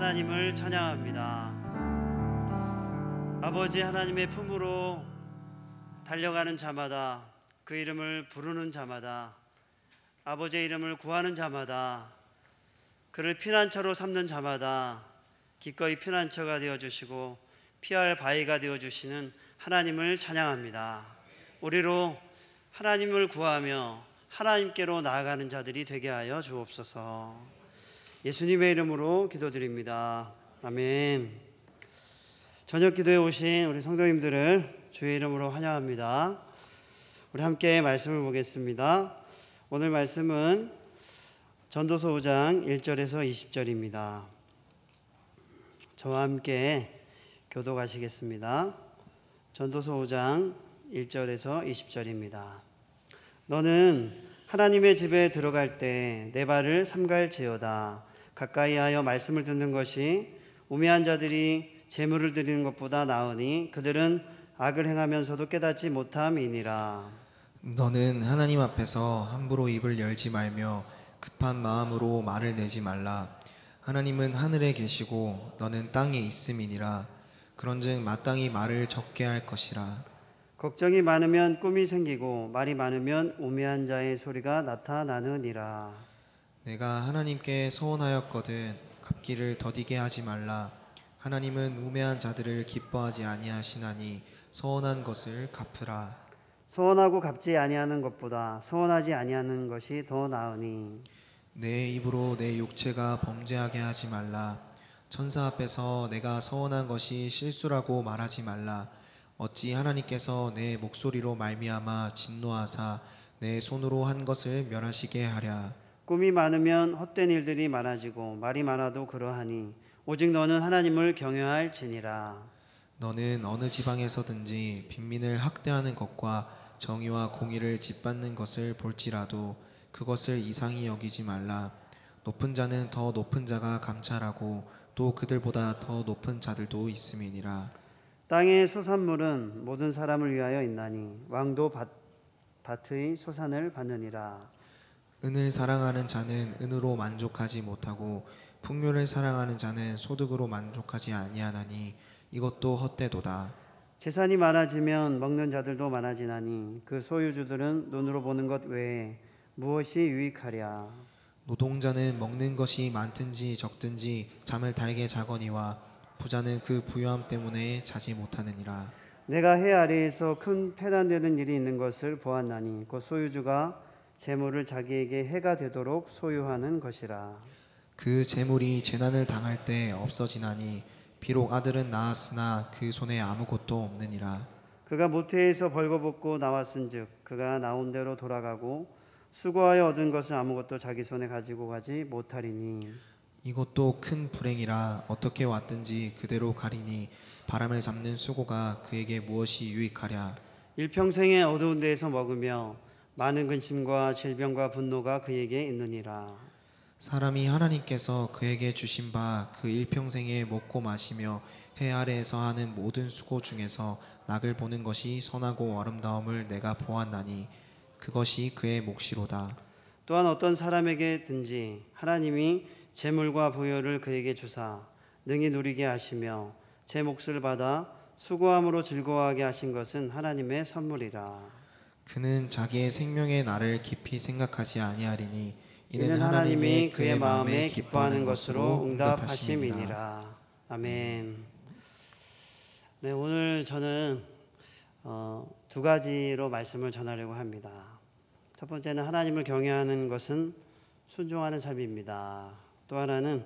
하나님을 찬양합니다. 아버지 하나님의 품으로 달려가는 자마다, 그 이름을 부르는 자마다, 아버지의 이름을 구하는 자마다, 그를 피난처로 삼는 자마다 기꺼이 피난처가 되어주시고 피할 바위가 되어주시는 하나님을 찬양합니다. 우리로 하나님을 구하며 하나님께로 나아가는 자들이 되게 하여 주옵소서. 예수님의 이름으로 기도드립니다. 아멘. 저녁 기도에 오신 우리 성도님들을 주의 이름으로 환영합니다. 우리 함께 말씀을 보겠습니다. 오늘 말씀은 전도서 5장 1절에서 20절입니다. 저와 함께 교독하시겠습니다. 전도서 5장 1절에서 20절입니다. 너는 하나님의 집에 들어갈 때 내 발을 삼갈지어다. 가까이 하여 말씀을 듣는 것이 우매한 자들이 재물을 드리는 것보다 나으니 그들은 악을 행하면서도 깨닫지 못함이니라. 너는 하나님 앞에서 함부로 입을 열지 말며 급한 마음으로 말을 내지 말라. 하나님은 하늘에 계시고 너는 땅에 있음이니라. 그런즉 마땅히 말을 적게 할 것이라. 걱정이 많으면 꿈이 생기고 말이 많으면 우매한 자의 소리가 나타나느니라. 내가 하나님께 서원하였거든 갚기를 더디게 하지 말라. 하나님은 우매한 자들을 기뻐하지 아니하시나니 서원한 것을 갚으라. 서원하고 갚지 아니하는 것보다 서원하지 아니하는 것이 더 나으니 내 입으로 내 육체가 범죄하게 하지 말라. 천사 앞에서 내가 서원한 것이 실수라고 말하지 말라. 어찌 하나님께서 내 목소리로 말미암아 진노하사 내 손으로 한 것을 멸하시게 하랴. 꿈이 많으면 헛된 일들이 많아지고 말이 많아도 그러하니 오직 너는 하나님을 경외할지니라. 너는 어느 지방에서든지 빈민을 학대하는 것과 정의와 공의를 짓밟는 것을 볼지라도 그것을 이상히 여기지 말라. 높은 자는 더 높은 자가 감찰하고 또 그들보다 더 높은 자들도 있음이니라. 땅의 소산물은 모든 사람을 위하여 있나니 왕도 밭의 소산을 받느니라. 은을 사랑하는 자는 은으로 만족하지 못하고 풍요를 사랑하는 자는 소득으로 만족하지 아니하나니 이것도 헛되도다. 재산이 많아지면 먹는 자들도 많아지나니 그 소유주들은 눈으로 보는 것 외에 무엇이 유익하랴. 노동자는 먹는 것이 많든지 적든지 잠을 달게 자거니와 부자는 그 부유함 때문에 자지 못하느니라. 내가 해 아래에서 큰 패단되는 일이 있는 것을 보았나니 곧 소유주가 재물을 자기에게 해가 되도록 소유하는 것이라. 그 재물이 재난을 당할 때 없어지나니 비록 아들은 낳았으나 그 손에 아무것도 없느니라. 그가 모태에서 벌거벗고 나왔은즉 그가 나온 대로 돌아가고 수고하여 얻은 것은 아무것도 자기 손에 가지고 가지 못하리니 이것도 큰 불행이라. 어떻게 왔든지 그대로 가리니 바람을 잡는 수고가 그에게 무엇이 유익하랴. 일평생에 어두운 데에서 먹으며 많은 근심과 질병과 분노가 그에게 있느니라. 사람이 하나님께서 그에게 주신 바 그 일평생에 먹고 마시며 해 아래에서 하는 모든 수고 중에서 낙을 보는 것이 선하고 아름다움을 내가 보았나니 그것이 그의 몫이로다. 또한 어떤 사람에게든지 하나님이 재물과 부여를 그에게 주사 능히 누리게 하시며 제 몫을 받아 수고함으로 즐거워하게 하신 것은 하나님의 선물이라. 그는 자기의 생명의 날을 깊이 생각하지 아니하리니 이는 하나님이 그의 마음에 기뻐하는 것으로 응답하심이니라. 아멘. 네, 오늘 저는 두 가지로 말씀을 전하려고 합니다. 첫 번째는 하나님을 경외하는 것은 순종하는 삶입니다. 또 하나는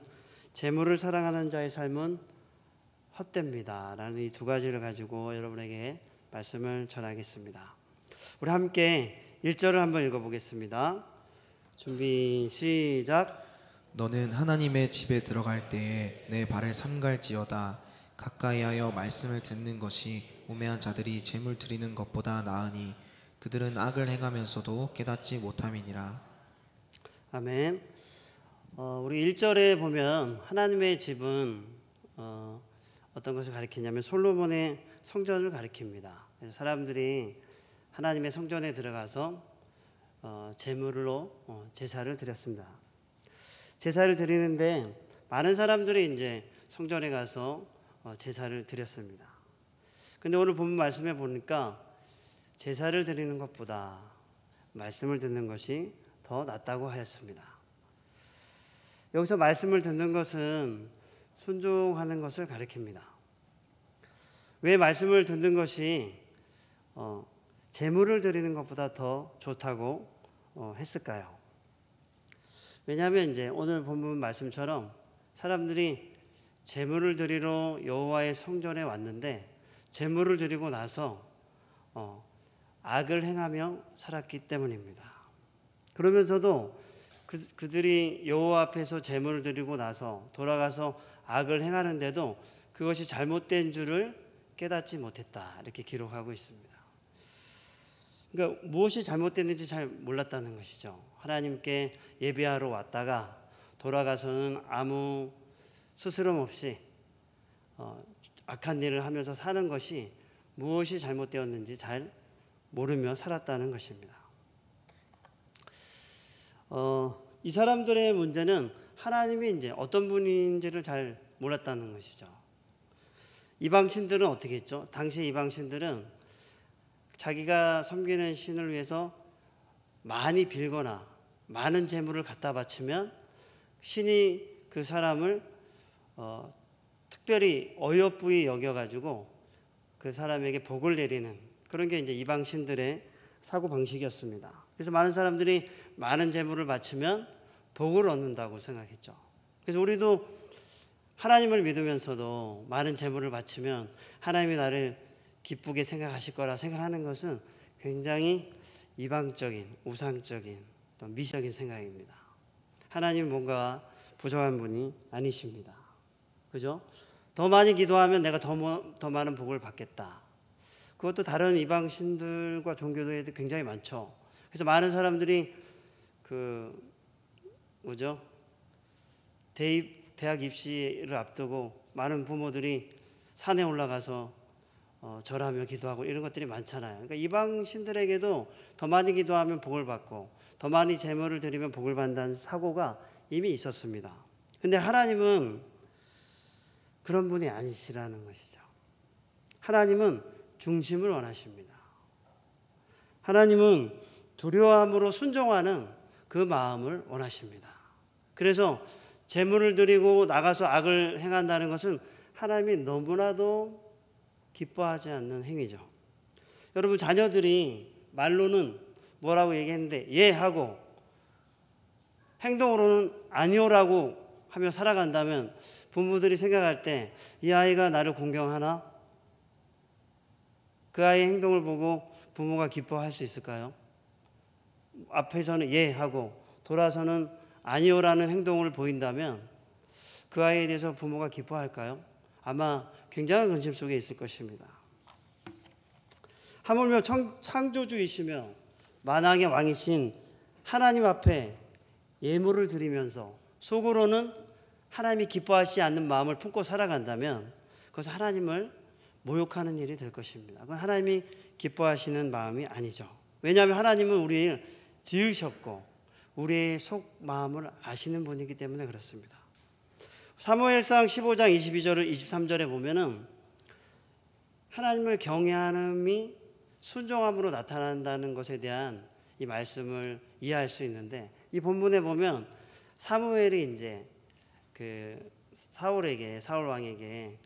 재물을 사랑하는 자의 삶은 헛됩니다. 라는 이 두 가지를 가지고 여러분에게 말씀을 전하겠습니다. 우리 함께 1절을 한번 읽어보겠습니다. 준비 시작. 너는 하나님의 집에 들어갈 때에 내 발을 삼갈지어다. 가까이 하여 말씀을 듣는 것이 우매한 자들이 재물 드리는 것보다 나으니 그들은 악을 행하면서도 깨닫지 못함이니라. 아멘. 우리 1절에 보면 하나님의 집은 어떤 것을 가리키냐면 솔로몬의 성전을 가리킵니다. 사람들이 하나님의 성전에 들어가서 제물로 제사를 드렸습니다. 제사를 드리는데 많은 사람들이 이제 성전에 가서 제사를 드렸습니다. 근데 오늘 본문 말씀에 보니까 제사를 드리는 것보다 말씀을 듣는 것이 더 낫다고 하였습니다. 여기서 말씀을 듣는 것은 순종하는 것을 가리킵니다. 왜 말씀을 듣는 것이 제물을 드리는 것보다 더 좋다고 했을까요? 왜냐하면 이제 오늘 본문 말씀처럼 사람들이 제물을 드리러 여호와의 성전에 왔는데 제물을 드리고 나서 악을 행하며 살았기 때문입니다. 그러면서도 그들이 여호와 앞에서 제물을 드리고 나서 돌아가서 악을 행하는데도 그것이 잘못된 줄을 깨닫지 못했다, 이렇게 기록하고 있습니다. 그러니까 무엇이 잘못됐는지 잘 몰랐다는 것이죠. 하나님께 예배하러 왔다가 돌아가서는 아무 스스럼 없이 악한 일을 하면서 사는 것이 무엇이 잘못되었는지 잘 모르며 살았다는 것입니다. 이 사람들의 문제는 하나님이 이제 어떤 분인지를 잘 몰랐다는 것이죠. 이방신들은 어떻게 했죠? 당시 이방신들은 자기가 섬기는 신을 위해서 많이 빌거나 많은 재물을 갖다 바치면 신이 그 사람을 특별히 어여쁘게 여겨가지고 그 사람에게 복을 내리는 그런 게 이제 이방신들의 사고 방식이었습니다. 그래서 많은 사람들이 많은 재물을 바치면 복을 얻는다고 생각했죠. 그래서 우리도 하나님을 믿으면서도 많은 재물을 바치면 하나님이 나를 기쁘게 생각하실 거라 생각하는 것은 굉장히 이방적인, 우상적인, 또 미시적인 생각입니다. 하나님은 뭔가 부족한 분이 아니십니다. 그죠? 더 많이 기도하면 내가 더 많은 복을 받겠다. 그것도 다른 이방신들과 종교도에도 굉장히 많죠. 그래서 많은 사람들이 대학 입시를 앞두고 많은 부모들이 산에 올라가서 절하며 기도하고 이런 것들이 많잖아요. 그러니까 이방신들에게도 더 많이 기도하면 복을 받고 더 많이 제물을 드리면 복을 받는다는 사고가 이미 있었습니다. 근데 하나님은 그런 분이 아니시라는 것이죠. 하나님은 중심을 원하십니다. 하나님은 두려움으로 순종하는 그 마음을 원하십니다. 그래서 제물을 드리고 나가서 악을 행한다는 것은 하나님이 너무나도 기뻐하지 않는 행위죠. 여러분, 자녀들이 말로는 뭐라고 얘기했는데 예 하고 행동으로는 아니오라고 하며 살아간다면 부모들이 생각할 때 이 아이가 나를 공경하나? 그 아이의 행동을 보고 부모가 기뻐할 수 있을까요? 앞에서는 예 하고 돌아서는 아니오라는 행동을 보인다면 그 아이에 대해서 부모가 기뻐할까요? 아마 굉장한 근심 속에 있을 것입니다. 하물며 창조주이시며 만왕의 왕이신 하나님 앞에 예물을 드리면서 속으로는 하나님이 기뻐하시지 않는 마음을 품고 살아간다면 그것은 하나님을 모욕하는 일이 될 것입니다. 그건 하나님이 기뻐하시는 마음이 아니죠. 왜냐하면 하나님은 우리를 지으셨고 우리의 속 마음을 아시는 분이기 때문에 그렇습니다. 사무엘상 15장 22절을 23절에 보면은 하나님을 경외함이 순종함으로 나타난다는 것에 대한 이 말씀을 이해할 수 있는데 이 본문에 보면 사무엘이 이제 사울 왕에게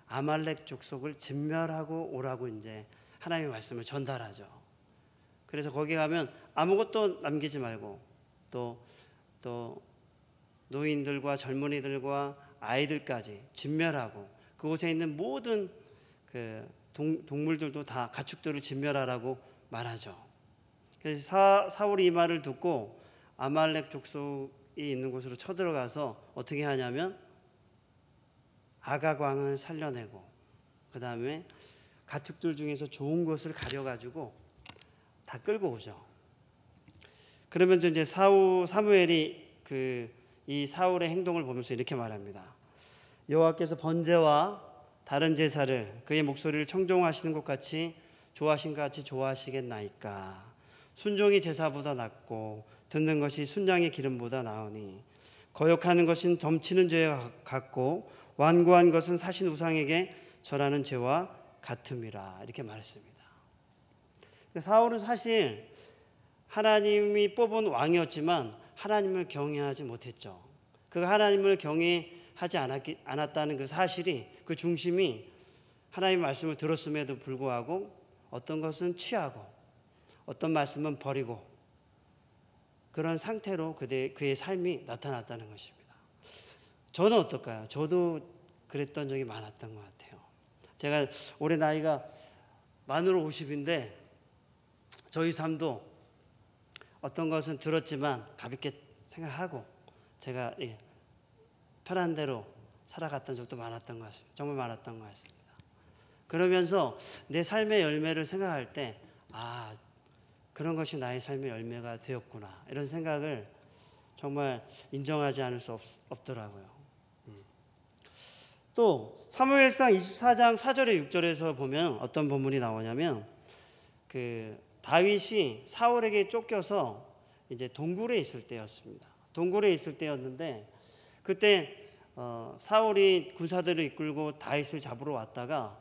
아말렉 족속을 진멸하고 오라고 이제 하나님의 말씀을 전달하죠. 그래서 거기 가면 아무것도 남기지 말고 또 노인들과 젊은이들과 아이들까지 진멸하고 그곳에 있는 모든 동물들도 다 가축들을 진멸하라고 말하죠. 그래서 사울이 이 말을 듣고 아말렉 족속이 있는 곳으로 쳐들어가서 어떻게 하냐면 아각 왕을 살려내고 그 다음에 가축들 중에서 좋은 것을 가려가지고 다 끌고 오죠. 그러면서 이제 사무엘이 이 사울의 행동을 보면서 이렇게 말합니다. 여호와께서 번제와 다른 제사를 그의 목소리를 청종하시는 것 같이 좋아하신 것 같이 좋아하시겠나이까. 순종이 제사보다 낫고 듣는 것이 순양의 기름보다 나으니 거역하는 것은 점치는 죄와 같고 완고한 것은 사신 우상에게 절하는 죄와 같음이라 이렇게 말했습니다. 사울은 사실 하나님이 뽑은 왕이었지만 하나님을 경외하지 못했죠. 그가 하나님을 경외하지 않았다는 그 사실이, 그 중심이 하나님의 말씀을 들었음에도 불구하고 어떤 것은 취하고 어떤 말씀은 버리고 그런 상태로 그의 삶이 나타났다는 것입니다. 저는 어떨까요? 저도 그랬던 적이 많았던 것 같아요. 제가 올해 나이가 만으로 50인데 저희 삶도 어떤 것은 들었지만 가볍게 생각하고 제가 편한 대로 살아갔던 적도 많았던 것 같습니다. 정말 많았던 것 같습니다. 그러면서 내 삶의 열매를 생각할 때 그런 것이 나의 삶의 열매가 되었구나 이런 생각을 정말 인정하지 않을 수 없더라고요. 또 사무엘상 24장 4절에 6절에서 보면 어떤 본문이 나오냐면 다윗이 사울에게 쫓겨서 이제 동굴에 있을 때였습니다. 동굴에 있을 때였는데 그때 사울이 군사들을 이끌고 다윗을 잡으러 왔다가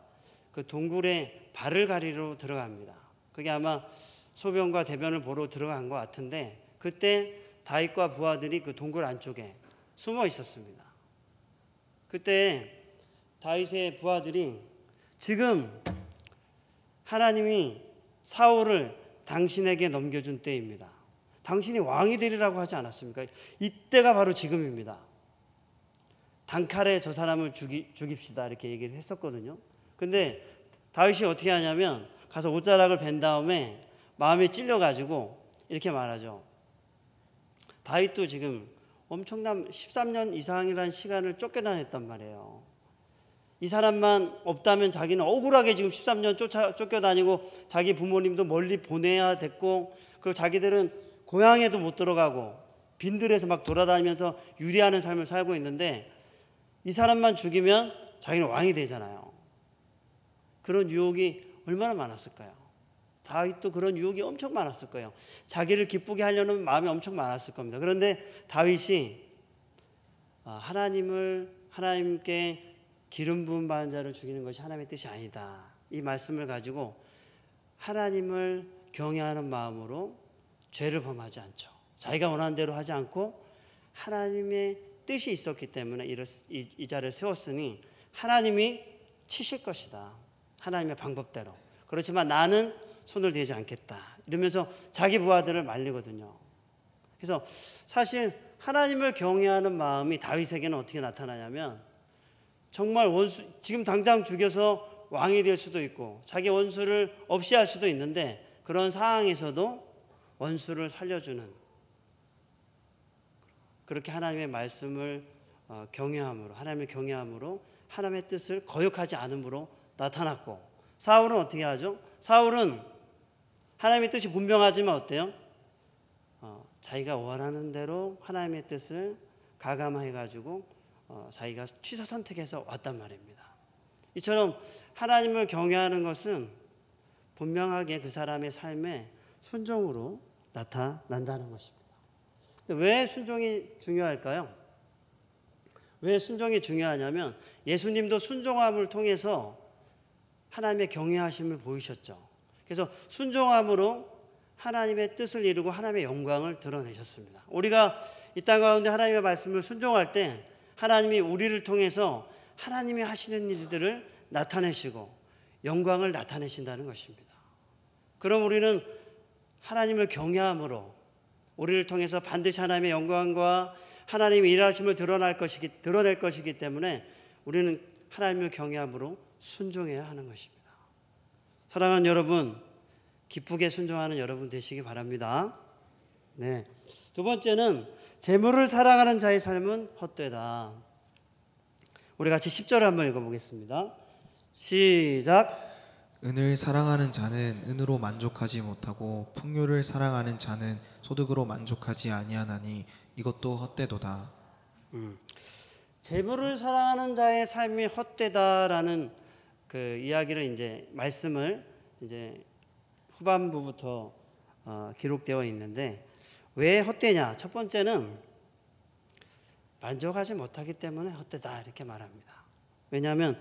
그 동굴에 발을 가리러 들어갑니다. 그게 아마 소변과 대변을 보러 들어간 것 같은데 그때 다윗과 부하들이 그 동굴 안쪽에 숨어 있었습니다. 그때 다윗의 부하들이 지금 하나님이 사울을 당신에게 넘겨준 때입니다. 당신이 왕이 되리라고 하지 않았습니까? 이때가 바로 지금입니다. 단칼에 저 사람을 죽입시다 이렇게 얘기를 했었거든요. 근데 다윗이 어떻게 하냐면 가서 옷자락을 벤 다음에 마음에 찔려가지고 이렇게 말하죠. 다윗도 지금 엄청난 13년 이상이라는 시간을 쫓겨다녔단 말이에요. 이 사람만 없다면 자기는 억울하게 지금 13년 쫓겨다니고 자기 부모님도 멀리 보내야 됐고 그리고 자기들은 고향에도 못 들어가고 빈들에서 막 돌아다니면서 유리하는 삶을 살고 있는데 이 사람만 죽이면 자기는 왕이 되잖아요. 그런 유혹이 얼마나 많았을까요? 다윗도 그런 유혹이 엄청 많았을 거예요. 자기를 기쁘게 하려는 마음이 엄청 많았을 겁니다. 그런데 다윗이 하나님께 기름 부음 받은 자를 죽이는 것이 하나님의 뜻이 아니다. 이 말씀을 가지고 하나님을 경외하는 마음으로 죄를 범하지 않죠. 자기가 원하는 대로 하지 않고 하나님의 뜻이 있었기 때문에 이 자를 세웠으니 하나님이 치실 것이다. 하나님의 방법대로. 그렇지만 나는 손을 대지 않겠다. 이러면서 자기 부하들을 말리거든요. 그래서 사실 하나님을 경외하는 마음이 다윗에게는 어떻게 나타나냐면 정말 지금 당장 죽여서 왕이 될 수도 있고 자기 원수를 없이 할 수도 있는데 그런 상황에서도 원수를 살려주는 그렇게 하나님의 말씀을 경외함으로 하나님을 경외함으로 하나님의 뜻을 거역하지 않음으로 나타났고 사울은 어떻게 하죠? 사울은 하나님의 뜻이 분명하지만 어때요? 자기가 원하는 대로 하나님의 뜻을 가감해가지고 자기가 취사 선택해서 왔단 말입니다. 이처럼 하나님을 경외하는 것은 분명하게 그 사람의 삶에 순종으로 나타난다는 것입니다. 근데 왜 순종이 중요할까요? 왜 순종이 중요하냐면 예수님도 순종함을 통해서 하나님의 경외하심을 보이셨죠. 그래서 순종함으로 하나님의 뜻을 이루고 하나님의 영광을 드러내셨습니다. 우리가 이 땅 가운데 하나님의 말씀을 순종할 때 하나님이 우리를 통해서 하나님이 하시는 일들을 나타내시고 영광을 나타내신다는 것입니다. 그럼 우리는 하나님을 경외함으로 우리를 통해서 반드시 하나님의 영광과 하나님의 일하심을 드러낼 것이기 때문에 우리는 하나님을 경외함으로 순종해야 하는 것입니다. 사랑하는 여러분, 기쁘게 순종하는 여러분 되시기 바랍니다. 네. 두 번째는 재물을 사랑하는 자의 삶은 헛되다. 우리 같이 10절을 한번 읽어보겠습니다. 시작. 은을 사랑하는 자는 은으로 만족하지 못하고 풍요를 사랑하는 자는 소득으로 만족하지 아니하나니 이것도 헛되도다. 재물을 사랑하는 자의 삶이 헛되다라는 그 이야기를 말씀을 후반부부터 기록되어 있는데 왜 헛되냐? 첫 번째는 만족하지 못하기 때문에 헛되다 이렇게 말합니다. 왜냐하면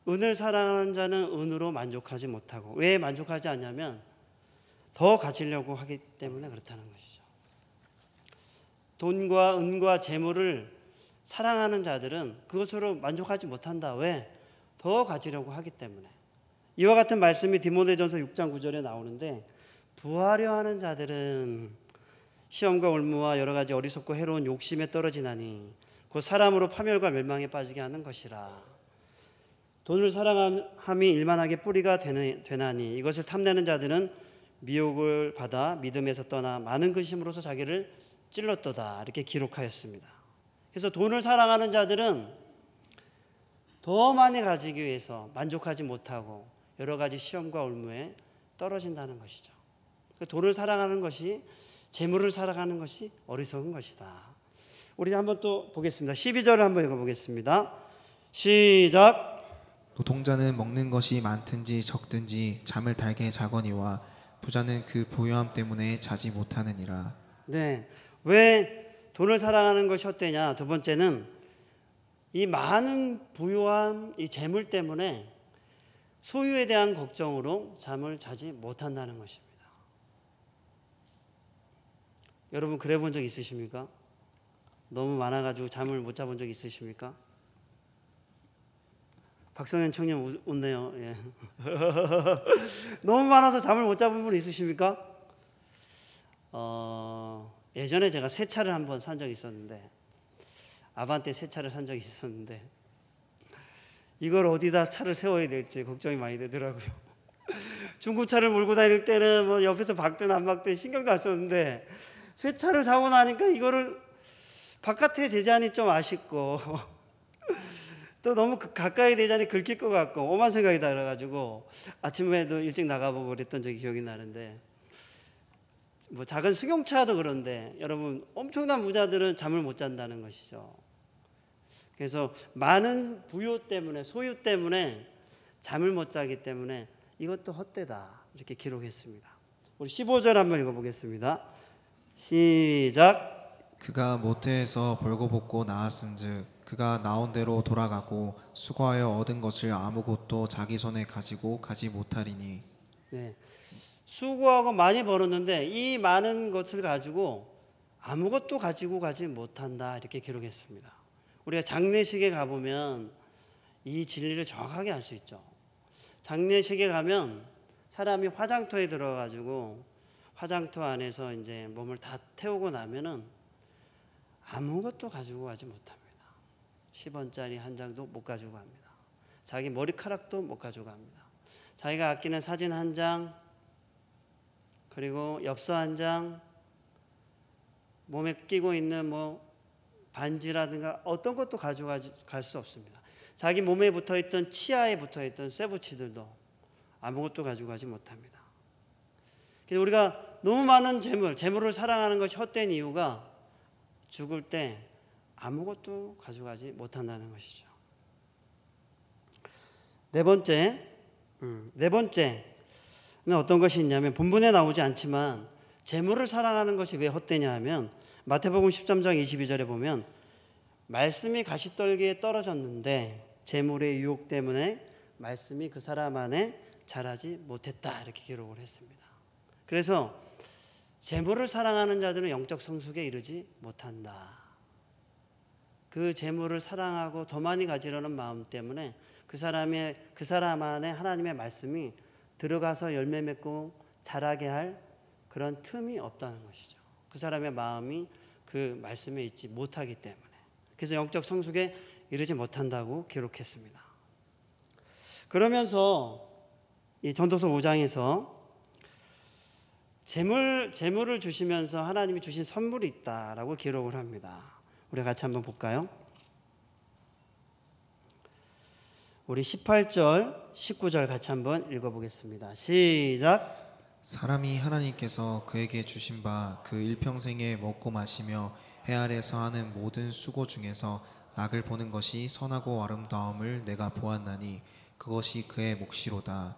은을 사랑하는 자는 은으로 만족하지 못하고, 왜 만족하지 않냐면 더 가지려고 하기 때문에 그렇다는 것이죠. 돈과 은과 재물을 사랑하는 자들은 그것으로 만족하지 못한다. 왜? 더 가지려고 하기 때문에. 이와 같은 말씀이 디모데전서 6장 9절에 나오는데, 부하려 하는 자들은 시험과 올무와 여러 가지 어리석고 해로운 욕심에 떨어지나니 곧 사람으로 파멸과 멸망에 빠지게 하는 것이라. 돈을 사랑함이 일만하게 뿌리가 되나니 이것을 탐내는 자들은 미혹을 받아 믿음에서 떠나 많은 근심으로서 자기를 찔렀도다 이렇게 기록하였습니다. 그래서 돈을 사랑하는 자들은 더 많이 가지기 위해서 만족하지 못하고 여러 가지 시험과 올무에 떨어진다는 것이죠. 돈을 사랑하는 것이, 재물을 사랑하는 것이 어리석은 것이다. 우리 한번 또 보겠습니다. 12절을 한번 읽어보겠습니다. 시작. 노동자는 먹는 것이 많든지 적든지 잠을 달게 자거니와 부자는 그 부요함 때문에 자지 못하느니라. 네, 왜 돈을 사랑하는 것이 헛되냐? 두 번째는 이 많은 부요함, 이 재물 때문에 소유에 대한 걱정으로 잠을 자지 못한다는 것입니다. 여러분 그래 본 적 있으십니까? 너무 많아가지고 잠을 못 자본 적 있으십니까? 박성현 청년 웃네요. 예. 너무 많아서 잠을 못 자본 분 있으십니까? 예전에 제가 새 차를 한번 산 적이 있었는데, 아반떼 새 차를 산 적이 있었는데 이걸 어디다 차를 세워야 될지 걱정이 많이 되더라고요. 중고차를 몰고 다닐 때는 뭐 옆에서 박든 안 박든 신경도 안 썼는데, 새 차를 사고 나니까 이거를 바깥에 대자니 좀 아쉽고 또 너무 가까이 대자니 긁힐 것 같고 오만 생각이 들어가지고 아침에도 일찍 나가보고 그랬던 적이 기억이 나는데, 뭐 작은 승용차도 그런데 여러분 엄청난 부자들은 잠을 못 잔다는 것이죠. 그래서 많은 부요 때문에, 소유 때문에 잠을 못 자기 때문에 이것도 헛되다 이렇게 기록했습니다. 우리 15절 한번 읽어보겠습니다. 시작. 그가 모태에서 벌거벗고 나았은즉 그가 나온 대로 돌아가고 수고하여 얻은 것을 아무것도 자기 손에 가지고 가지 못하리니. 네, 수고하고 많이 벌었는데 이 많은 것을 가지고 아무것도 가지고 가지 못한다 이렇게 기록했습니다. 우리가 장례식에 가보면 이 진리를 정확하게 알 수 있죠. 장례식에 가면 사람이 화장터에 들어가지고 화장터 안에서 이제 몸을 다 태우고 나면은 아무것도 가지고 가지 못합니다. 10원짜리 한 장도 못 가지고 갑니다. 자기 머리카락도 못 가지고 갑니다. 자기가 아끼는 사진 한 장, 그리고 엽서 한 장, 몸에 끼고 있는 뭐 반지라든가 어떤 것도 가지고 갈 수 없습니다. 자기 몸에 붙어있던, 치아에 붙어있던 쇠붙이들도 아무것도 가지고 가지 못합니다. 그래서 우리가 너무 많은 재물을 사랑하는 것이 헛된 이유가 죽을 때 아무것도 가져가지 못한다는 것이죠. 네 번째는 어떤 것이 있냐면, 본문에 나오지 않지만 재물을 사랑하는 것이 왜 헛되냐 하면, 마태복음 13장 22절에 보면 말씀이 가시떨기에 떨어졌는데 재물의 유혹 때문에 말씀이 그 사람 안에 자라지 못했다 이렇게 기록을 했습니다. 그래서 재물을 사랑하는 자들은 영적 성숙에 이르지 못한다. 그 재물을 사랑하고 더 많이 가지려는 마음 때문에 그 사람 안에 하나님의 말씀이 들어가서 열매 맺고 자라게 할 그런 틈이 없다는 것이죠. 그 사람의 마음이 그 말씀에 있지 못하기 때문에. 그래서 영적 성숙에 이르지 못한다고 기록했습니다. 그러면서 이 전도서 5장에서 재물을 주시면서 하나님이 주신 선물이 있다라고 기록을 합니다. 우리 같이 한번 볼까요? 우리 18절, 19절 같이 한번 읽어보겠습니다. 시작. 사람이 하나님께서 그에게 주신 바 그 일평생에 먹고 마시며 해 아래서 하는 모든 수고 중에서 낙을 보는 것이 선하고 아름다움을 내가 보았나니 그것이 그의 몫이로다.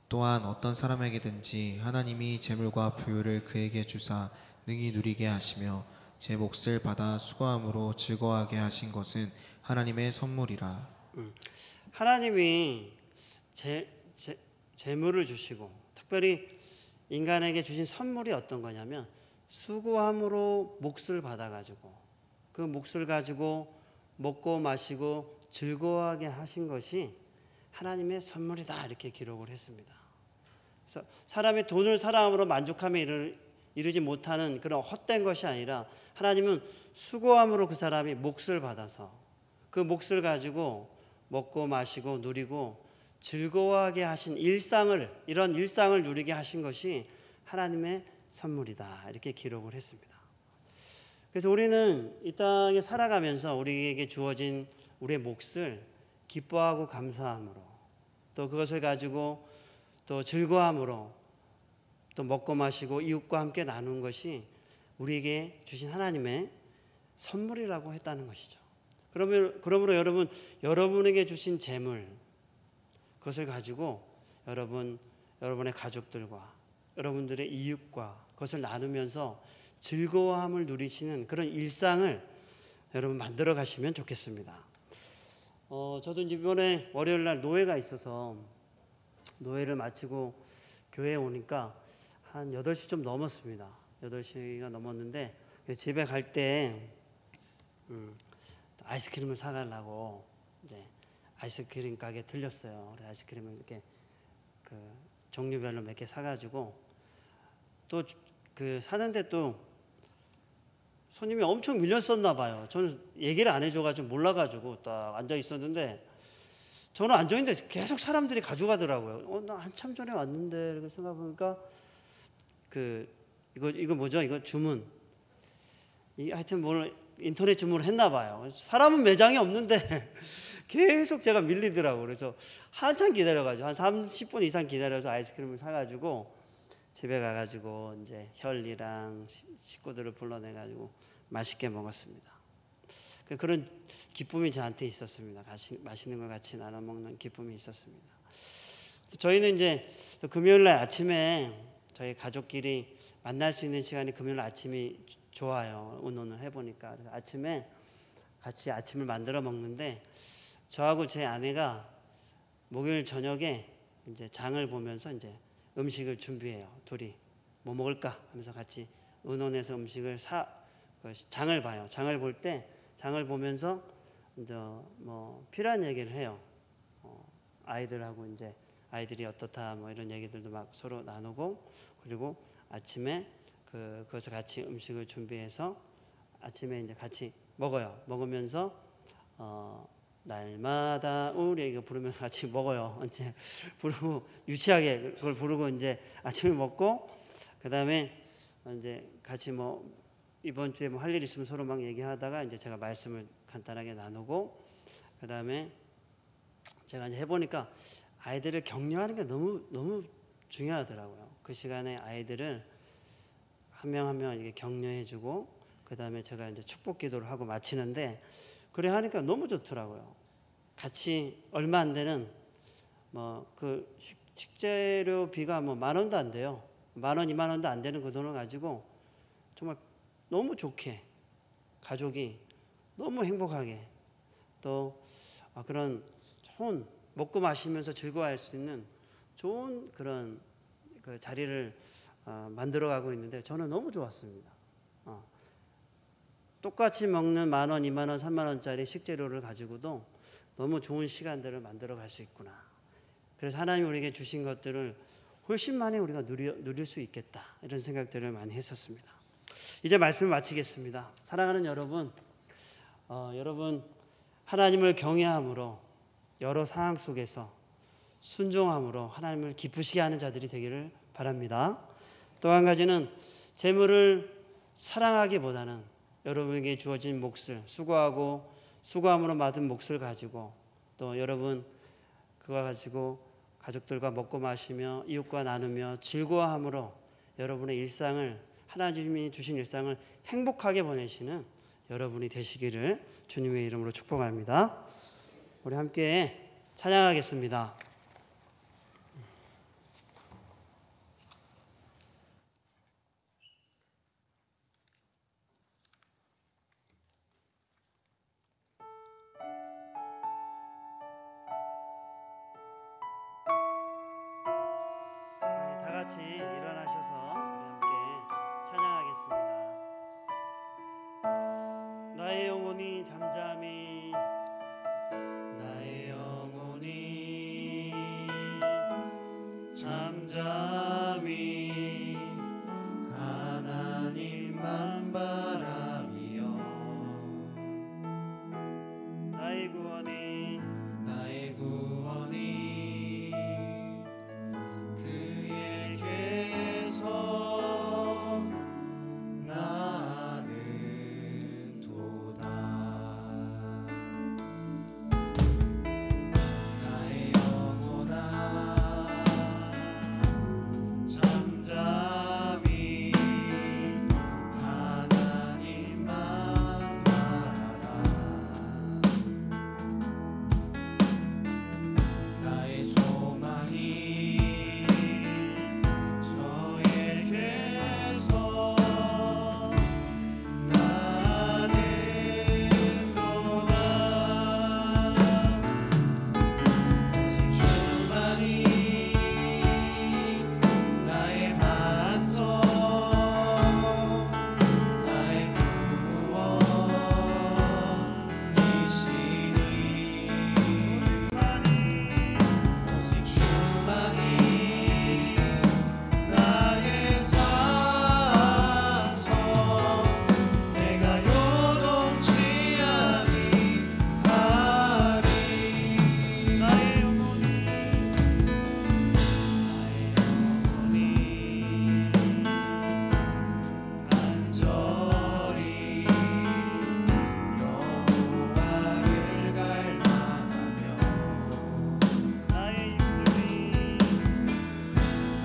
또한 어떤 사람에게든지 하나님이 재물과 부유를 그에게 주사 능히 누리게 하시며 제 몫을 받아 수고함으로 즐거워하게 하신 것은 하나님의 선물이라. 하나님이 재물을 주시고 특별히 인간에게 주신 선물이 어떤 거냐면 수고함으로 몫을 받아가지고 그 몫을 가지고 먹고 마시고 즐거워하게 하신 것이 하나님의 선물이다 이렇게 기록을 했습니다. 그래서 사람이 돈을 사랑함으로 만족함에 이르지 못하는 그런 헛된 것이 아니라 하나님은 수고함으로 그 사람이 몫을 받아서 그 몫을 가지고 먹고 마시고 누리고 즐거워하게 하신 이런 일상을 누리게 하신 것이 하나님의 선물이다 이렇게 기록을 했습니다. 그래서 우리는 이 땅에 살아가면서 우리에게 주어진 우리의 몫을 기뻐하고 감사함으로 또 그것을 가지고 또 즐거움으로 또 먹고 마시고 이웃과 함께 나누는 것이 우리에게 주신 하나님의 선물이라고 했다는 것이죠. 그러므로 여러분에게 주신 재물 그것을 가지고 여러분의 가족들과 여러분들의 이웃과 그것을 나누면서 즐거움을 누리시는 그런 일상을 여러분 만들어 가시면 좋겠습니다. 저도 이번에 월요일 날 노회가 있어서 노회를 마치고 교회에 오니까 한 8시 좀 넘었습니다. 8시가 넘었는데 집에 갈 때 아이스크림을 사가려고 이제 아이스크림 가게에 들렸어요. 그래서 아이스크림을 이렇게 그 종류별로 몇 개 사가지고 또 그 사는데 또 손님이 엄청 밀렸었나 봐요. 저는 얘기를 안 해줘가지고 몰라가지고 딱 앉아 있었는데 저는 앉아 있는데 계속 사람들이 가져가더라고요. 나 한참 전에 왔는데 이렇게 생각해보니까 이거 뭐죠? 이거 주문. 하여튼 뭘 인터넷 주문을 했나 봐요. 사람은 매장이 없는데 계속 제가 밀리더라고요. 그래서 한참 기다려가지고 한 30분 이상 기다려서 아이스크림을 사가지고 집에 가가지고 이제 혈이랑 식구들을 불러내가지고 맛있게 먹었습니다. 그런 기쁨이 저한테 있었습니다. 맛있는 걸 같이 나눠 먹는 기쁨이 있었습니다. 저희는 이제 금요일 날 아침에 저희 가족끼리 만날 수 있는 시간이 금요일 아침이 좋아요. 의논을 해보니까. 그래서 아침에 같이 아침을 만들어 먹는데 저하고 제 아내가 목요일 저녁에 이제 장을 보면서 이제 음식을 준비해요. 둘이 뭐 먹을까 하면서 같이 의논해서 음식을 장을 봐요. 장을 볼 때 장을 보면서 이제 뭐 필요한 얘기를 해요. 아이들하고 이제 아이들이 어떻다 뭐 이런 얘기들도 막 서로 나누고 그리고 아침에 그것을 같이 음식을 준비해서 아침에 이제 같이 먹어요. 먹으면서 날마다 우리 이거 부르면서 같이 먹어요. 이제 부르고 유치하게 그걸 부르고 이제 아침에 먹고 그다음에 이제 같이 뭐 이번 주에 뭐 할 일 있으면 서로 막 얘기하다가 이제 제가 말씀을 간단하게 나누고 그다음에 제가 이제 해보니까 아이들을 격려하는 게 너무 중요하더라고요. 그 시간에 아이들을 한 명 한 명 이렇게 격려해주고 그다음에 제가 이제 축복 기도를 하고 마치는데 그래 하니까 너무 좋더라고요. 같이 얼마 안 되는 뭐 그 식재료비가 뭐 10,000원도 안 돼요. 10,000원, 20,000원도 안 되는 그 돈을 가지고 정말 너무 좋게 가족이 너무 행복하게 또 그런 좋은 먹고 마시면서 즐거워할 수 있는 좋은 그런 그 자리를 만들어가고 있는데 저는 너무 좋았습니다. 똑같이 먹는 10,000원, 20,000원, 30,000원짜리 식재료를 가지고도 너무 좋은 시간들을 만들어 갈 수 있구나. 그래서 하나님 우리에게 주신 것들을 훨씬 많이 우리가 누릴 수 있겠다. 이런 생각들을 많이 했었습니다. 이제 말씀을 마치겠습니다. 사랑하는 여러분, 여러분 하나님을 경외함으로 여러 상황 속에서 순종함으로 하나님을 기쁘시게 하는 자들이 되기를 바랍니다. 또 한 가지는 재물을 사랑하기보다는 여러분에게 주어진 몫을 수고함으로 받은 몫을 가지고 또 여러분 그거 가지고 가족들과 먹고 마시며 이웃과 나누며 즐거워함으로 여러분의 일상을 하나님이 주신 일상을 행복하게 보내시는 여러분이 되시기를 주님의 이름으로 축복합니다. 우리 함께 찬양하겠습니다. 같이 일어나셔서 우리 함께 찬양하겠습니다. 나의 영혼이 잠잠히 나의 영혼이 잠잠히 하나님만 바라며 나의 구원이 그에게서 나는 도다. 나의 영혼아 잠잠히 하나님만 바라라. 나의 소망이 저에게서 나는 도와. 오직 주만이 나의 반석 나의 구원이시니 오직 주만이 나의 산성 내가 요동치 아니하리. 나의 영혼이 간절히 여호와를 갈망하며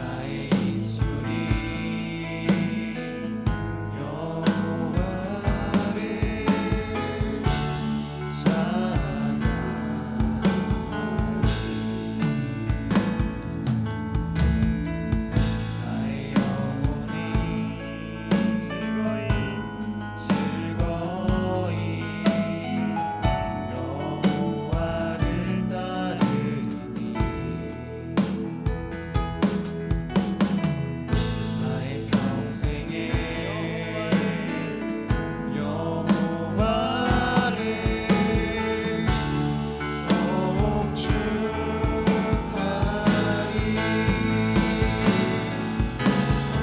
나의 입술이 여호와를 나의 영혼이 즐거이 여호와를 따르리니 나의 평생에 여호와를 송축하리.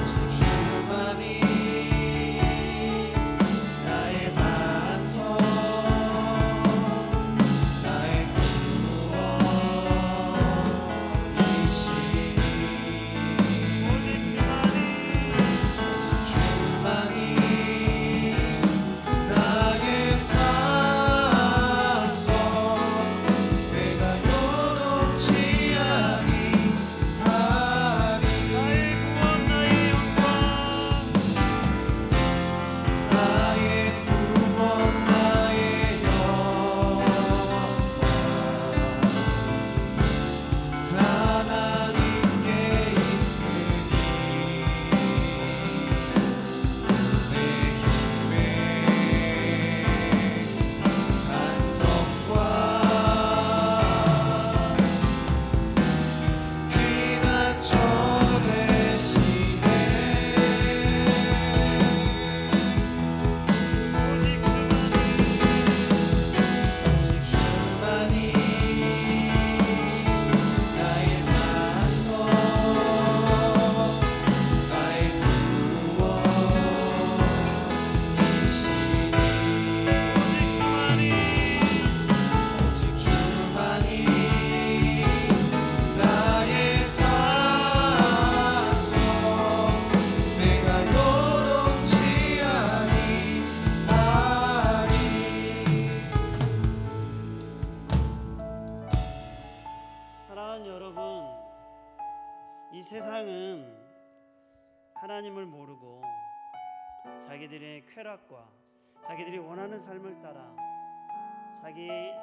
오직 주만이 나의 반석 나의 구원이시니 오직 주만이 나의 산성 내가 요동치 아니하리. 나의 구원 나의 영광 나의 구원 나의 영광 하나님께 있으니 내 힘의 간성과 피난처 되시네. 오직 주만이 나의 반석 나의 구원이시니 오직 주만이 나의 산성 내가 요동치 아니하리. 사랑하는 여러분, 이 세상은 하나님을 모르고 자기들의 쾌락과 자기들이 원하는 삶을 따라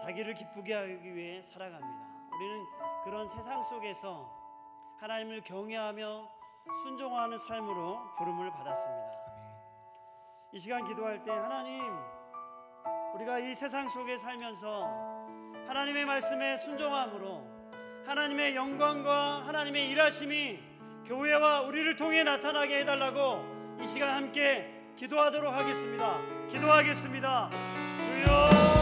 자기를 기쁘게 하기 위해 살아갑니다. 우리는 그런 세상 속에서 하나님을 경외하며 순종하는 삶으로 부름을 받았습니다. 이 시간 기도할 때 하나님, 우리가 이 세상 속에 살면서 하나님의 말씀에 순종함으로 하나님의 영광과 하나님의 일하심이 교회와 우리를 통해 나타나게 해달라고 이 시간 함께 기도하도록 하겠습니다. 기도하겠습니다. 주여,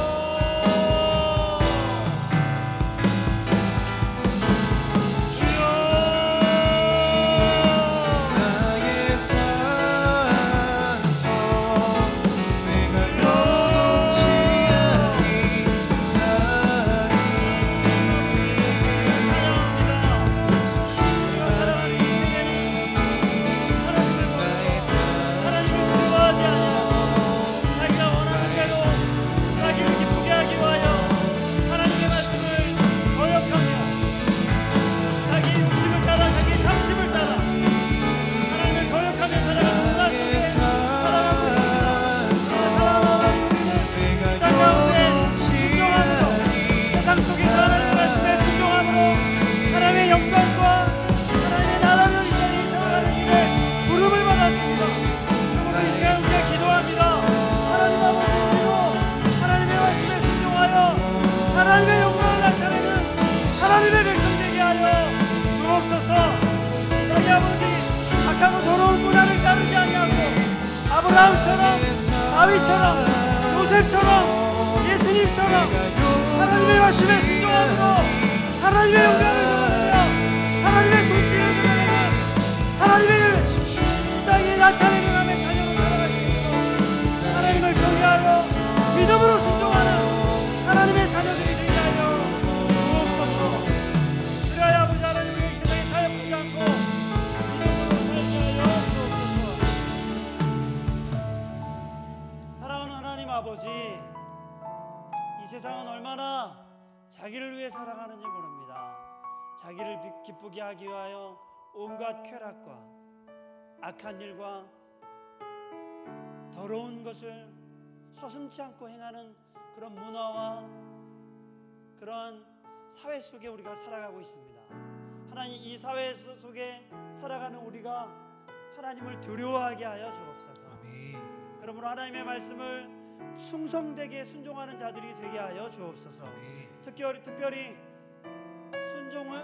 하나님의 영광을 나타내는 하나님의 백성 되게 하여 주옵소서. 우리 아버지, 악하고 더러운 문화를 따르지 아니하고 아브라함처럼, 다윗처럼, 요셉처럼, 예수님처럼 하나님의 말씀에 순종함으로 하나님의 영광을 드러내며 하나님의 통치를 드러내는 하나님의 땅에 나타내는 하나님의 자녀로 살아갈 수 있도록 하나님을 경외하여 믿음으로 순종하는 하나님의 자녀들이 되게 하여 주옵소서. 그래야 아버지 하나님의 이 세상에 타협하지 않고 믿음으로 살게 하여 주옵소서. 사랑하는 하나님 아버지, 이 세상은 얼마나 자기를 위해 살아가는지 모릅니다. 자기를 기쁘게 하기 위하여 온갖 쾌락과 악한 일과 더러운 것을 서슴지 않고 행하는 그런 문화와 그런 사회 속에 우리가 살아가고 있습니다. 하나님, 이 사회 속에 살아가는 우리가 하나님을 두려워하게 하여 주옵소서. 아멘. 그러므로 하나님의 말씀을 충성되게 순종하는 자들이 되게 하여 주옵소서. 아멘. 특별히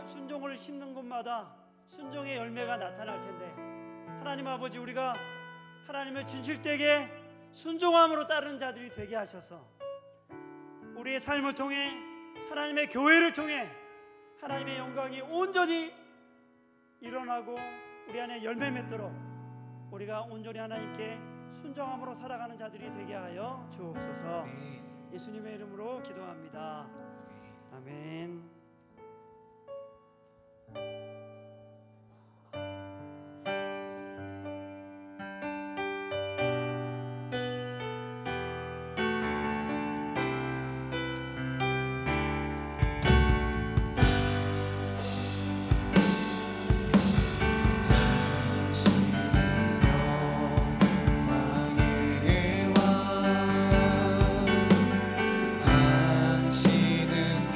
순종을 심는 곳마다 순종의 열매가 나타날 텐데, 하나님 아버지, 우리가 하나님을 진실되게 순종함으로 따르는 자들이 되게 하셔서 우리의 삶을 통해 하나님의 교회를 통해 하나님의 영광이 온전히 일어나고 우리 안에 열매 맺도록 우리가 온전히 하나님께 순종함으로 살아가는 자들이 되게 하여 주옵소서. 아멘. 예수님의 이름으로 기도합니다. 아멘. 당신은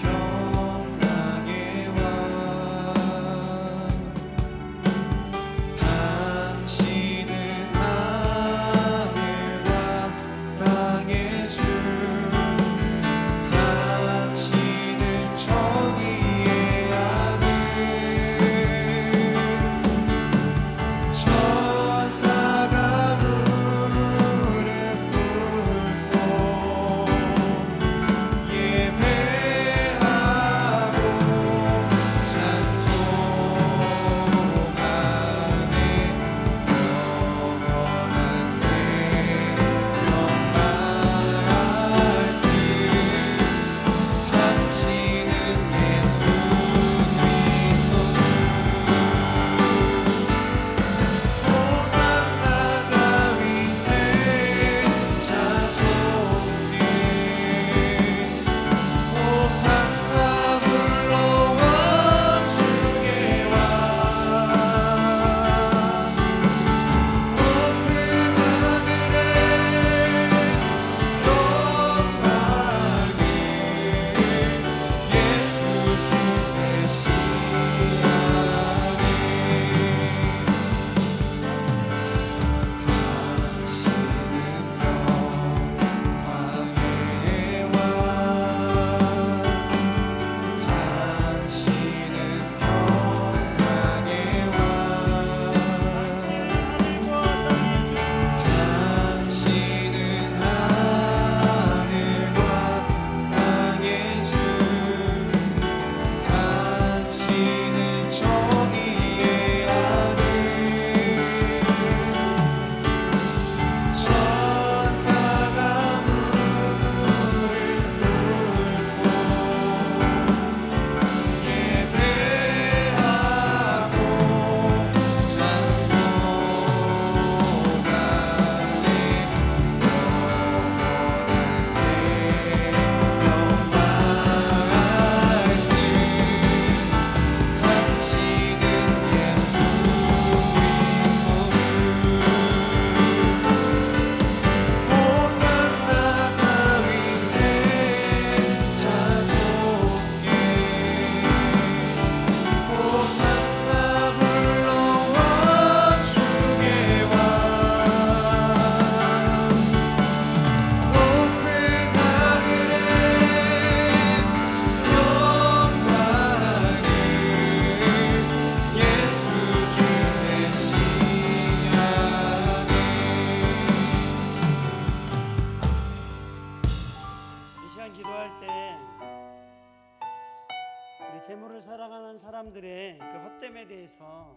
재물을 사랑하는 사람들의 그 헛됨에 대해서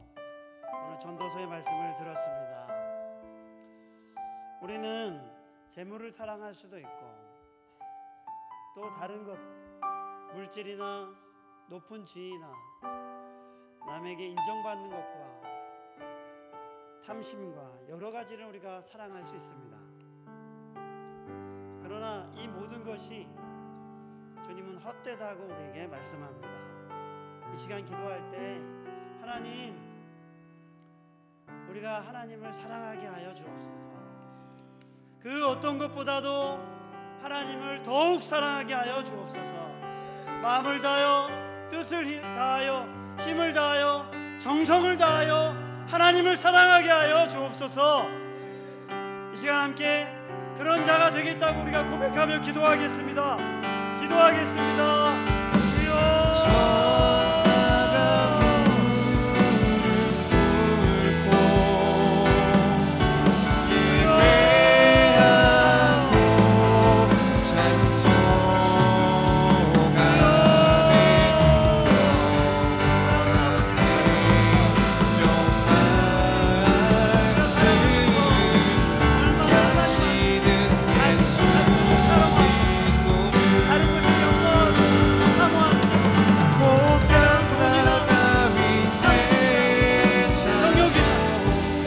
오늘 전도서의 말씀을 들었습니다. 우리는 재물을 사랑할 수도 있고 또 다른 것, 물질이나 높은 지위나 남에게 인정받는 것과 탐심과 여러 가지를 우리가 사랑할 수 있습니다. 그러나 이 모든 것이 주님은 헛되다고 우리에게 말씀합니다. 이 시간 기도할 때 하나님, 우리가 하나님을 사랑하게 하여 주옵소서. 그 어떤 것보다도 하나님을 더욱 사랑하게 하여 주옵소서. 마음을 다하여, 뜻을 다하여, 힘을 다하여, 정성을 다하여 하나님을 사랑하게 하여 주옵소서. 이 시간 함께 그런 자가 되겠다고 우리가 고백하며 기도하겠습니다. 기도하겠습니다. 천사가 무릎 꿇고 예배하고 찬송하네. 영원세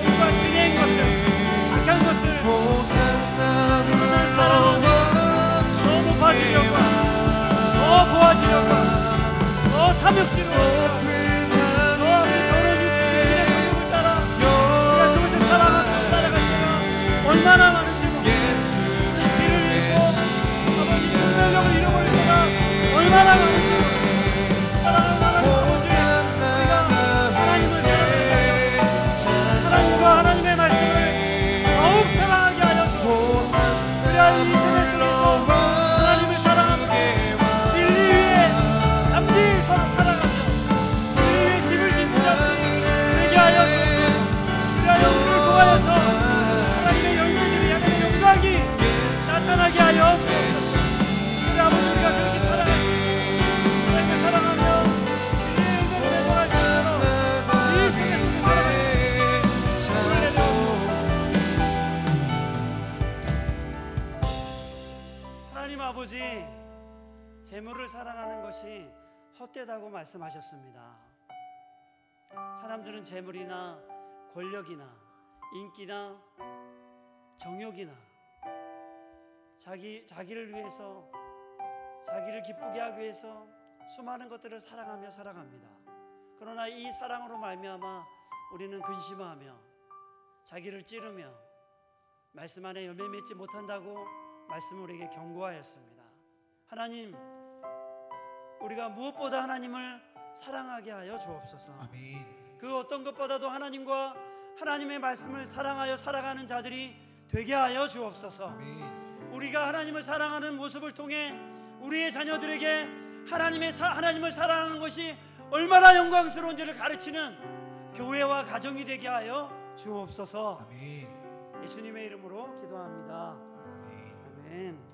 영말씀 당신은 예수 탐욕스러워 얼마나 많은지 길을 잃고 아버지 분별력을 잃어버릴 때가 얼마나 많은지 사랑하는 아버지, 우리가 하나님을 사랑하여 하나님과 하나님의 말씀을 더욱 사랑하게 하여 주옵소서. 그래야 이 세상 속에서 하나님을 사랑하고 진리 위에 담대히 살아가며 진리 위에 집을 짓는 자들이 되게 하여 주옵소서. 그래야 우리를 통하여서 하나님의 열매들이 하나님의 영광이 나타나게 하여 주옵소서. 우리 아버지, 우리가 그렇게 살아가며 하나님을 사랑하며 진리의 영광을 내려갈 수 있도록 이 세상에서 살아가며 하나님 아버지, 재물을 사랑하는 것이 헛되다고 말씀하셨습니다. 사람들은 재물이나 권력이나 인기나 정욕이나 자기를 위해서, 자기를 기쁘게 하기 위해서 수많은 것들을 사랑하며 살아갑니다. 그러나 이 사랑으로 말미암아 우리는 근심하며 자기를 찌르며 말씀 안에 열매 맺지 못한다고 말씀을 우리에게 경고하였습니다. 하나님, 우리가 무엇보다 하나님을 사랑하게 하여 주옵소서. 아멘. 그 어떤 것보다도 하나님과 하나님의 말씀을 사랑하여 살아가는 자들이 되게 하여 주옵소서. 아멘. 우리가 하나님을 사랑하는 모습을 통해 우리의 자녀들에게 하나님을 사랑하는 것이 얼마나 영광스러운지를 가르치는 교회와 가정이 되게 하여 주옵소서. 아멘. 예수님의 이름으로 기도합니다. 아멘.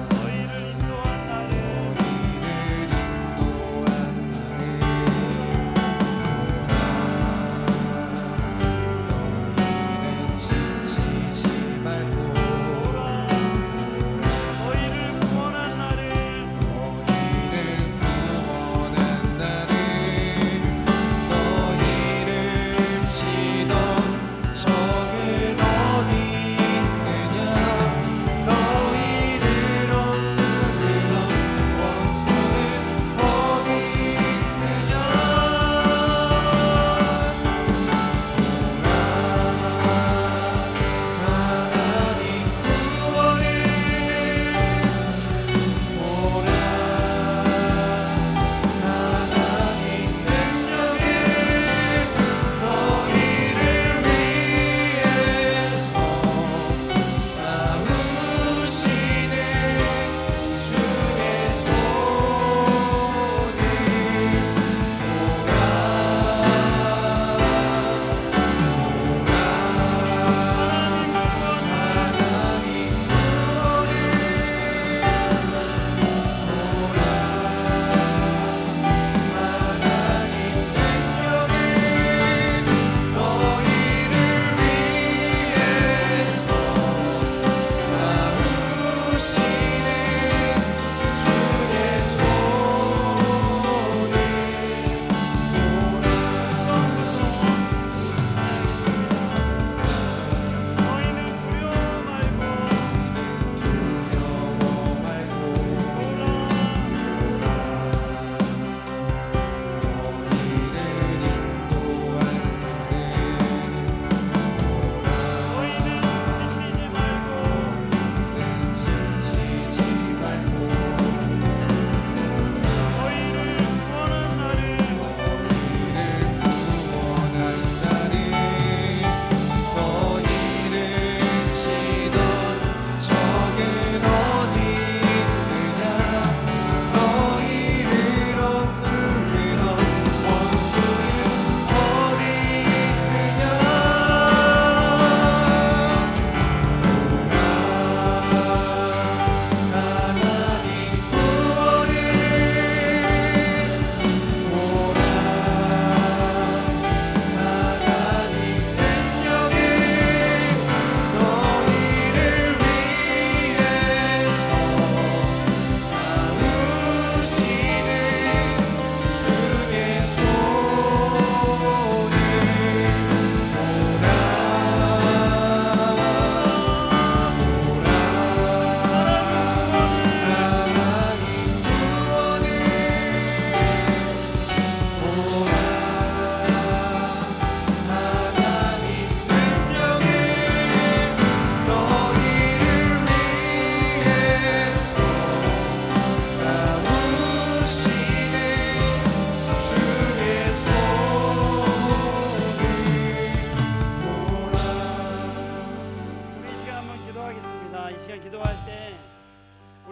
너희를 인도한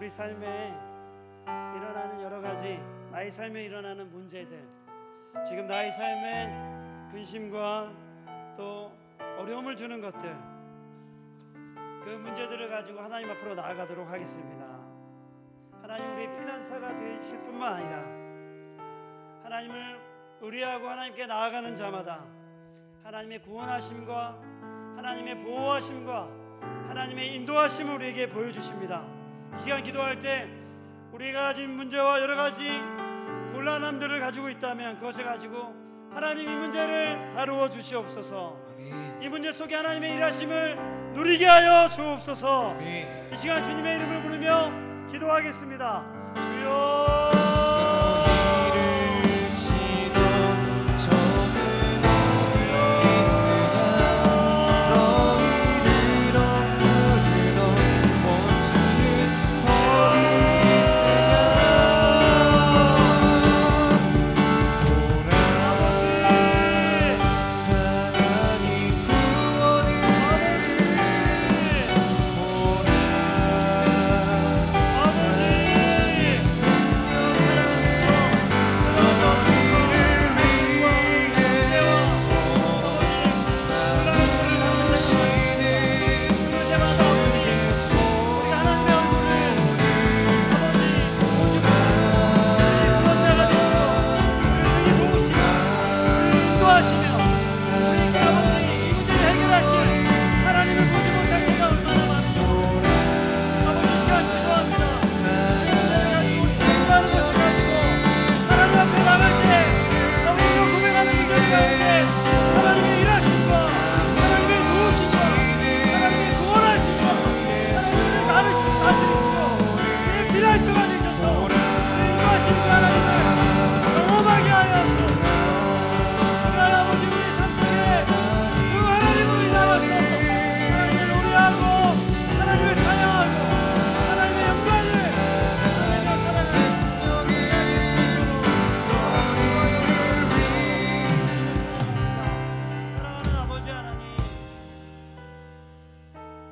우리 삶에 일어나는 여러 가지 나의 삶에 일어나는 문제들, 지금 나의 삶에 근심과 또 어려움을 주는 것들, 그 문제들을 가지고 하나님 앞으로 나아가도록 하겠습니다. 하나님, 우리의 피난처가 되실 뿐만 아니라 하나님을 의뢰하고 하나님께 나아가는 자마다 하나님의 구원하심과 하나님의 보호하심과 하나님의 인도하심을 우리에게 보여주십니다. 이 시간 기도할 때 우리가 가진 문제와 여러 가지 곤란함들을 가지고 있다면 그것을 가지고 하나님 이 문제를 다루어 주시옵소서. 이 문제 속에 하나님의 일하심을 누리게 하여 주옵소서. 이 시간 주님의 이름을 부르며 기도하겠습니다. 주여,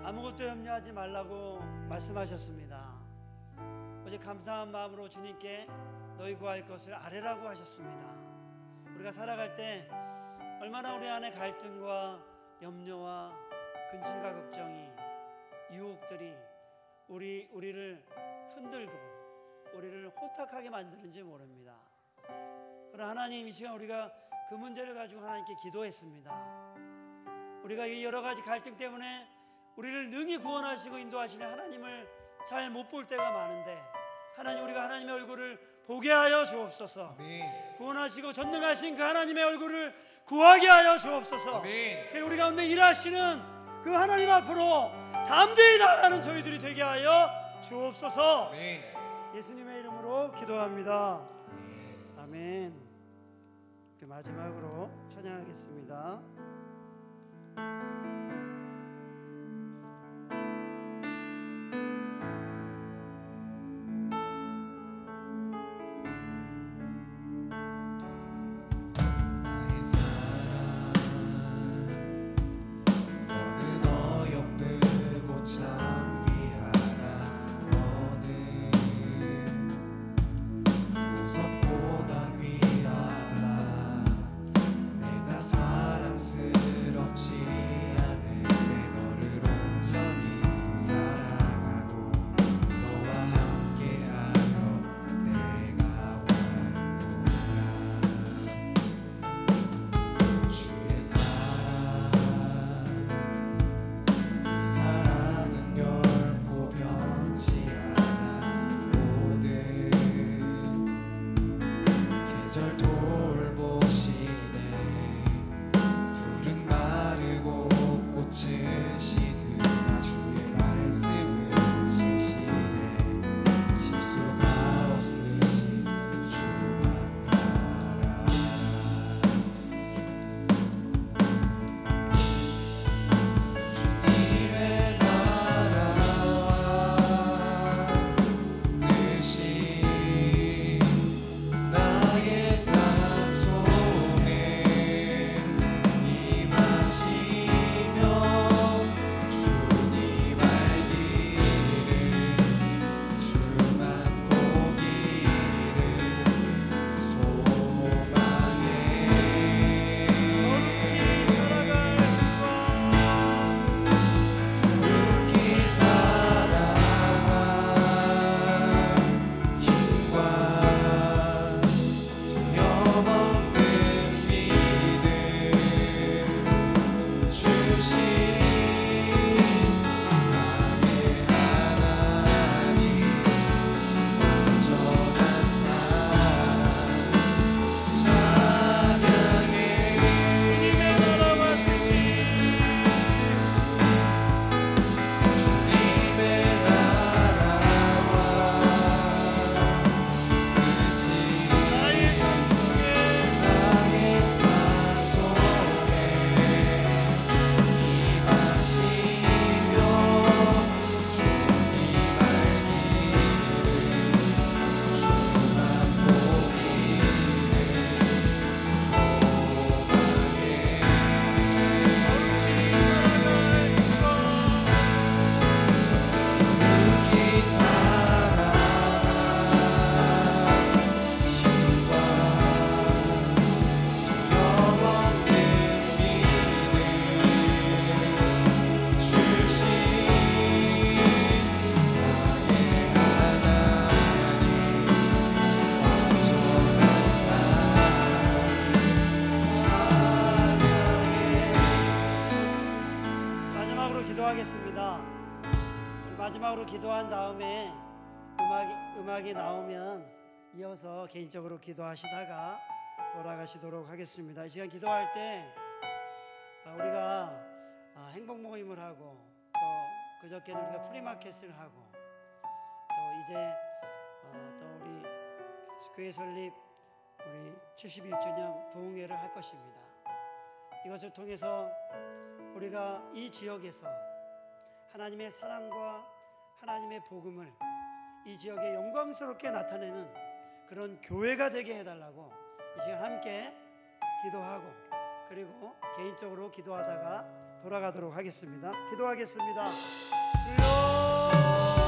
아무것도 염려하지 말라고 말씀하셨습니다. 어제 감사한 마음으로 주님께 너희 구할 것을 아뢰라고 하셨습니다. 우리가 살아갈 때 얼마나 우리 안에 갈등과 염려와 근심과 걱정이, 유혹들이 우리를 흔들고 우리를 호탁하게 만드는지 모릅니다. 그러나 하나님, 이 시간 우리가 그 문제를 가지고 하나님께 기도했습니다. 우리가 이 여러 가지 갈등 때문에 우리를 능히 구원하시고 인도하시는 하나님을 잘 못 볼 때가 많은데, 하나님, 우리가 하나님의 얼굴을 보게 하여 주옵소서. 아멘. 구원하시고 전능하신 그 하나님의 얼굴을 구하게 하여 주옵소서. 아멘. 우리 가운데 일하시는 그 하나님 앞으로 담대히 나아가는 저희들이 되게 하여 주옵소서. 아멘. 예수님의 이름으로 기도합니다. 아멘. 아멘. 마지막으로 찬양하겠습니다. 사랑스러운 기도하겠습니다. 마지막으로 기도한 다음에 음악이 나오면 이어서 개인적으로 기도하시다가 돌아가시도록 하겠습니다. 이 시간 기도할 때 우리가 행복 모임을 하고 또 그저께는 우리가 프리마켓을 하고 또 이제 또 우리 교회 설립 우리 71주년 부흥회를 할 것입니다. 이것을 통해서 우리가 이 지역에서 하나님의 사랑과 하나님의 복음을 이 지역에 영광스럽게 나타내는 그런 교회가 되게 해달라고 이 시간 함께 기도하고 그리고 개인적으로 기도하다가 돌아가도록 하겠습니다. 기도하겠습니다. 주여